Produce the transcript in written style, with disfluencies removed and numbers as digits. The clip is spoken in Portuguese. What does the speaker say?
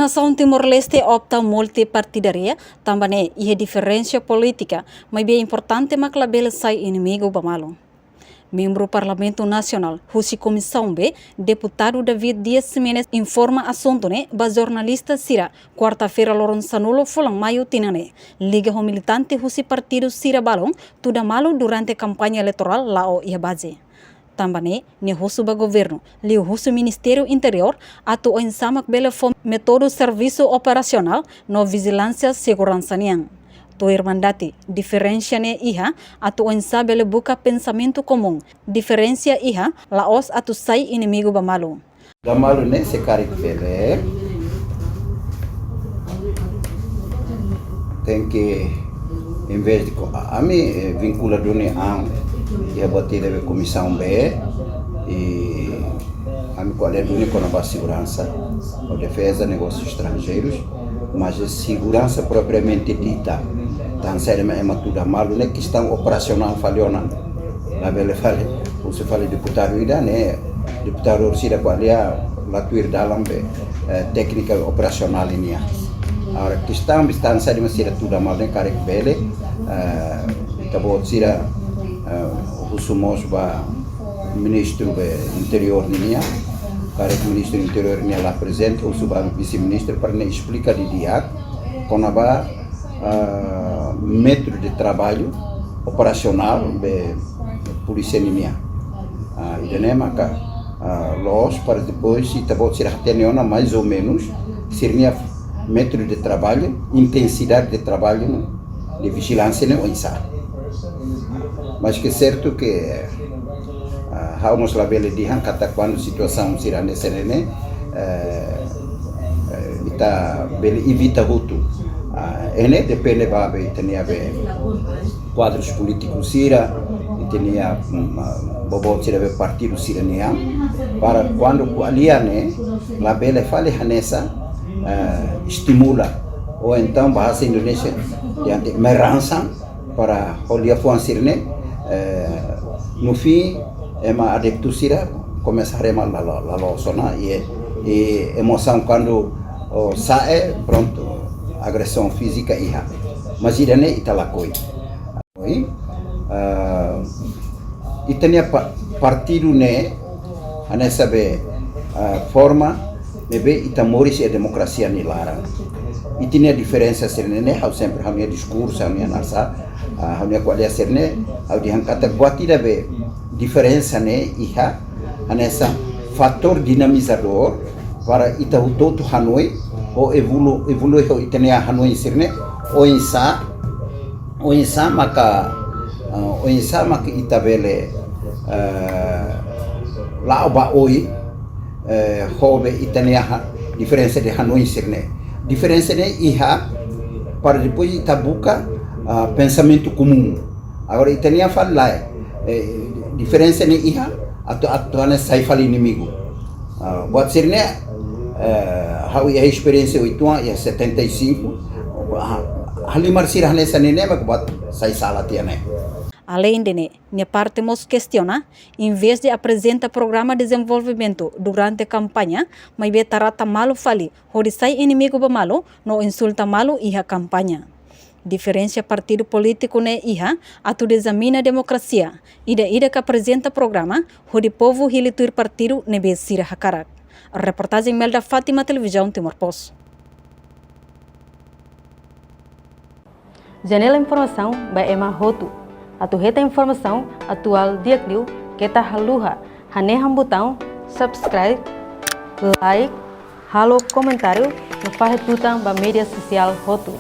nação Timor-Leste opta multipartidaria, também e diferença política, mas bem importante maclabela sai inimigo bamalo. Membro do Parlamento Nacional, Russi Comissão B, deputado David Dias Semenes informa assunto ba jornalista Sira, quarta-feira Loronsanulo Fulang Maio Tinane. Liga o militante Russi Partido Sira Balong, tudo malo durante a campanha eleitoral lao ia base. Também, ne Russo governo, li o Russo Ministério Interior, atu em samak bela fom método serviço operacional no vigilância segurança niang. To irmandati, diferença ne iha, atu em sabele buka pensamento comum. Diferença iha, laos atu sai inimigo bamalu. Bamalu ne se cari pele. Tem que, em vez de a mim vincula do ne e a batida da comissão B e a mim qual é do ne com a segurança, a defesa, negócios estrangeiros, mas a segurança propriamente dita, então sério é tudo malo, né? Questão operacional falhou na bela fale, você fala deputado ida, né? Deputado Orsida qual é a tuir dalam técnica operacional ini. Agora questão está sério mas será tudo malo, né? Cara que bele, acabou de ser o sumos ba ministro do interior niya para o ministro do interior niya lá presente o subang vice-ministro para nos explicar de dia como ba método de trabalho operacional be polícia niya e daí maka los para depois se acabou de ser reunião mais ou menos seria método de trabalho intensidade de trabalho de vigilância né ou mas que é certo que vamos lá ver de kata quando situação será nessa né está bem evita hutu ene depende babe tinha quadros políticos sira e tinha bobo sira partido sirania para quando aliane lá bela fale hanessa estimula ou então bahasa Indonesia diante merangsang para olhar for sirne no fim é uma adepto sira começar a remar la sona e emoção quando sai pronto agressão física iha mas irane italakoi e tinha partido ne ane sabe forma nebe itamoris e democracia ni larang e tinha diferença sirne ne hau sempre hau minha discurso hau minha narsa hau minha qualia sirne hau dihankata buati dabe diferença ne iha anessa fator dinamizador para itahu todo Hanoi ou evolui ho itania Hanoi sirne o insa maka itabele la ba oi hobe itania diferença de Hanoi sirne diferença ne iha para depois itabuka pensamento comum agora itania fala diferença ne iha atau ane sai fala inimigo buat sirne hau ia experiência 8 anos e 75 halimar sirah nessa nene mak buat sai sala tiane. Além de minha parte nos questiona, em vez de apresentar programa de desenvolvimento durante a campanha, mas betarata malo fali, onde sai inimigo bamalo, no insulta malo e a campanha. Diferença partido político ne iha, atu examina democracia, ida que apresenta programa, onde povo hilitur partido ne besira hakarak. Reportagem Melda Fátima, Televisão Timor-Post. Janela Informação by Emma Hotu. Atu reta informação atual diakliu kita haluha haneham botão subscribe, like, halo comentário no farre tutang ba media social Hotu.